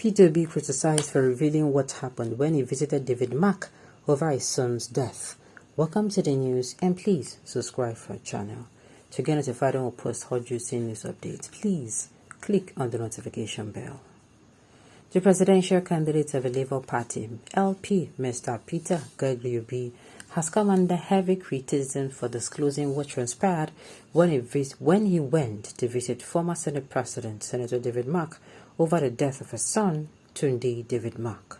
Peter Obi criticized for revealing what happened when he visited David Mark over his son's death. Welcome to the news, and please subscribe for our channel. To get notified when we post hot juicy news updates, please click on the notification bell. The presidential candidate of the Labour Party, LP, Mr. Peter Obi, has come under heavy criticism for disclosing what transpired when he went to visit former Senate President Senator David Mark over the death of his son, Tunde David Mark.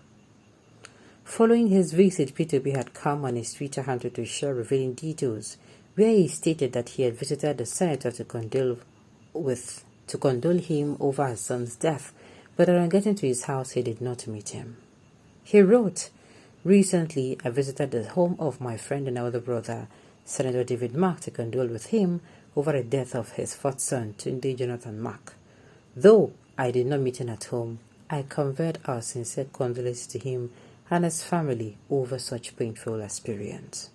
Following his visit, Peter Obi had come on his Twitter handle to share revealing details, where he stated that he had visited the senator to condole him over his son's death, but on getting to his house, he did not meet him. He wrote, "Recently, I visited the home of my friend and elder brother, Senator David Mark, to condole with him over the death of his fourth son, Tunde Jonathan Mark. Though I did not meet him at home, I conveyed our sincere condolences to him and his family over such painful experience."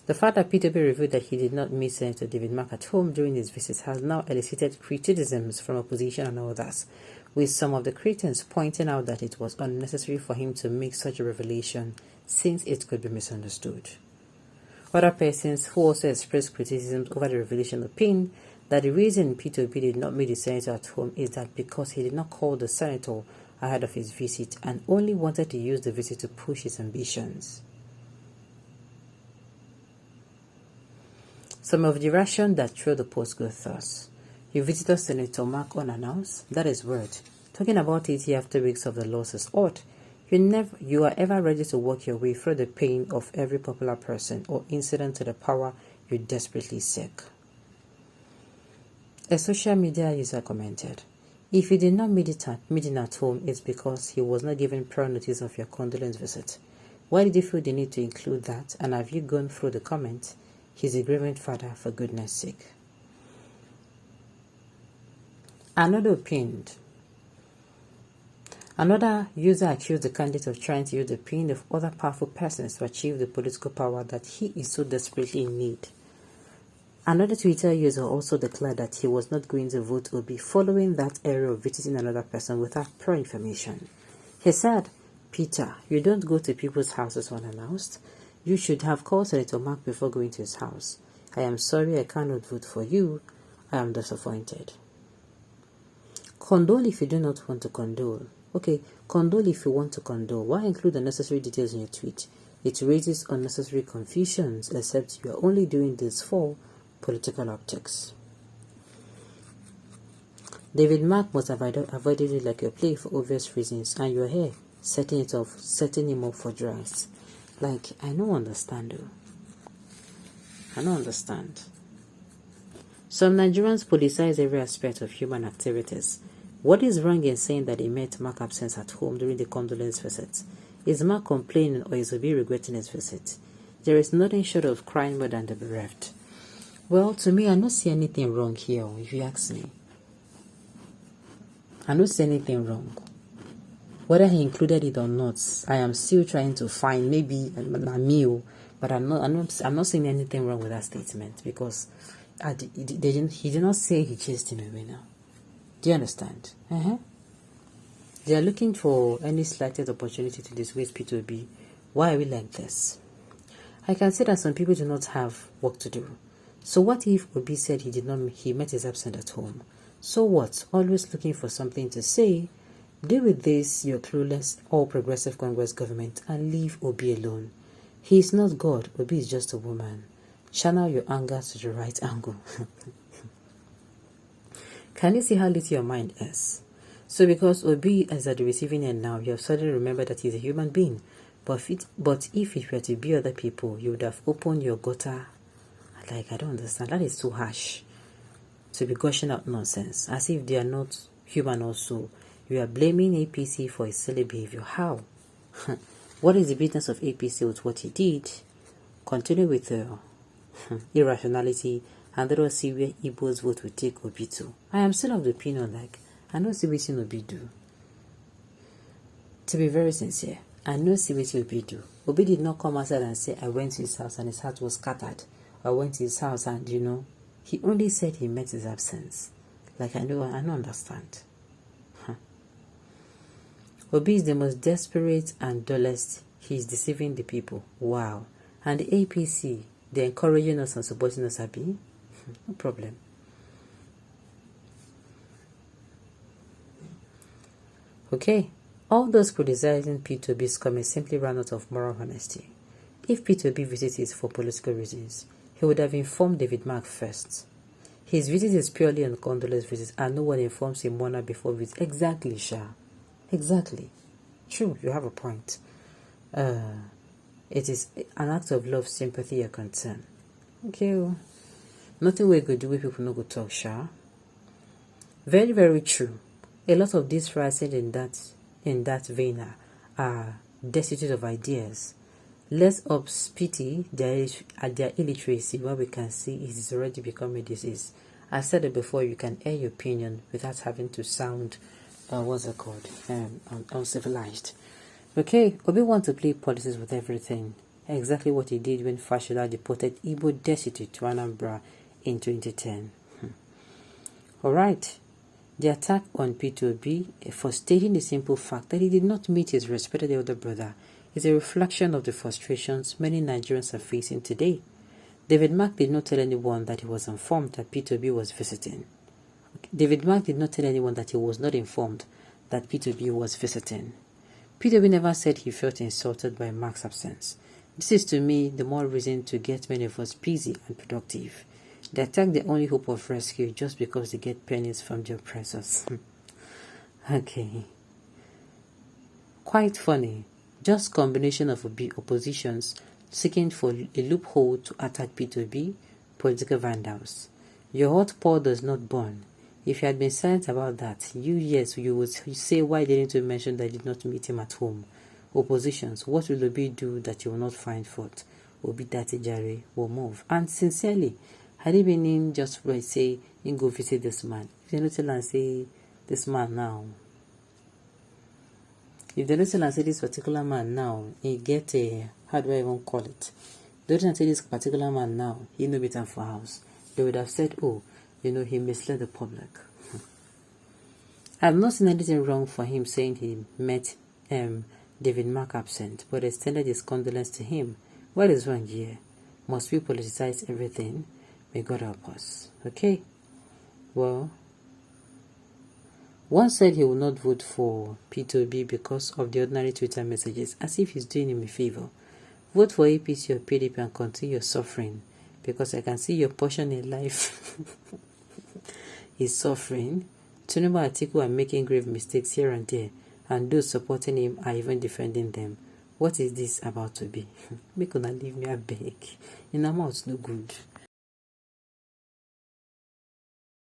The fact that Peter Obi revealed that he did not meet Senator David Mark at home during his visit has now elicited criticisms from opposition and others, with some of the critics pointing out that it was unnecessary for him to make such a revelation since it could be misunderstood. Other persons who also expressed criticisms over the revelation opined that the reason Peter Obi did not meet the senator at home is that because he did not call the senator ahead of his visit and only wanted to use the visit to push his ambitions. Some of the reaction that threw the post go thus: "You visited Senator Mark unannounced? That is weird. Talking about it here after weeks of the loss is odd. You are ever ready to work your way through the pain of every popular person or incident to the power you desperately seek." A social media user commented, "If you did not meet him at home, it's because he was not given prior notice of your condolence visit. Why did you feel the need to include that? And have you gone through the comments? He's a grieving father, for goodness sake." Another user accused the candidate of trying to use the pain of other powerful persons to achieve the political power that he is so desperately in need. Another Twitter user also declared that he was not going to vote Obi following that error of visiting another person without prior information. He said, "Peter, you don't go to people's houses unannounced. You should have called Senator Mark before going to his house. I am sorry I cannot vote for you. I am disappointed." Condole if you do not want to condole. Okay, condole if you want to condole. Why include unnecessary details in your tweet? It raises unnecessary confusions, except you are only doing this for political optics. David Mark must have avoided it like a plague for obvious reasons, and you're here setting him up for drugs. Like, I don't understand though. I don't understand. Some Nigerians politicize every aspect of human activities. What is wrong in saying that they met Mark absence at home during the condolence visit? Is Mark complaining or is Obi regretting his visit? There is nothing short of crying more than the bereft. Well, to me, I don't see anything wrong here, if you ask me. I don't see anything wrong. Whether he included it or not, I am still trying to find maybe a meal, but I'm not seeing anything wrong with that statement because he did not say he chased him away now. Do you understand? They are looking for any slightest opportunity to disgrace Peter Obi. Why are we like this? I can see that some people do not have work to do. So what if Obi said he met his absent at home? So what? Always looking for something to say. Deal with this, your clueless or progressive Congress government, and leave Obi alone. He is not God. Obi is just a woman. Channel your anger to the right angle. Can you see how little your mind is? So because Obi is at the receiving end now, you have suddenly remembered that he's a human being. But if it were to be other people, you would have opened your gutter. Like, I don't understand. That is too harsh. To be gushing out nonsense. As if they are not human also. You are blaming APC for his silly behavior. How? What is the business of APC with what he did? Continue with the irrationality and let us see where Igbo's vote will take Obi to. I am still of the opinion, like, I don't see what Obi do. To be very sincere, I don't see what Obi do. Obi did not come outside and say, I went to his house and his heart was scattered. I went to his house and, he only said he met his absence. Like, I don't understand. Obi is the most desperate and dullest. He is deceiving the people. Wow. And the APC, they're encouraging us and supporting us, Abi. No problem. Okay. All those criticizing Peter Obi's comment simply ran out of moral honesty. If Peter Obi visited for political reasons, he would have informed David Mark first. His visit is purely on condolence visits, and no one informs a mourner before visit. Exactly, Sha. Exactly. True, you have a point. It is an act of love, sympathy, or concern. Okay, well, nothing we could do with people no go talk, Sha. Very, very true. A lot of these rising in that vein are destitute of ideas. Let us pity their illiteracy when we can see it is already become a disease. I said it before, you can air your opinion without having to sound, uncivilized. Okay, Obi wants to play politics with everything. Exactly what he did when Fashola deported Igbo destitute to Anambra in 2010. Alright, the attack on Peter Obi for stating the simple fact that he did not meet his respected elder brother is a reflection of the frustrations many Nigerians are facing today. David Mark did not tell anyone that he was informed that Peter Obi was visiting. David Mark did not tell anyone that he was not informed that Peter Obi was visiting. Peter Obi never said he felt insulted by Mark's absence. This is to me the more reason to get many of us busy and productive. They attack the only hope of rescue just because they get pennies from the oppressors. Okay. Quite funny. Just combination of oppositions seeking for a loophole to attack Peter Obi, political vandals. Your hot pot does not burn. If you had been silent about that, you would say, why didn't you mention that you did not meet him at home? Oppositions, what will Obi do that you will not find fault? Obi Dati Jare will move. And sincerely, had he been in just right, say, you go visit this man. If they don't tell and say, this man now. If they don't tell and say this particular man now, he get a, how do I even call it? They don't say this particular man now, he no better for house. They would have said, oh, he misled the public. I've not seen anything wrong for him saying he met David Mark absent, but extended his condolence to him. What is wrong here? Must we politicize everything? May God help us. Okay? Well, one said he will not vote for Peter Obi because of the ordinary Twitter messages, as if he's doing him a favor. Vote for APC or PDP and continue your suffering, because I can see your portion in life is suffering. Tinubu Atiku are making grave mistakes here and there, and those supporting him are even defending them. What is this about to be? Make una leave me a beg. In a mouth no good.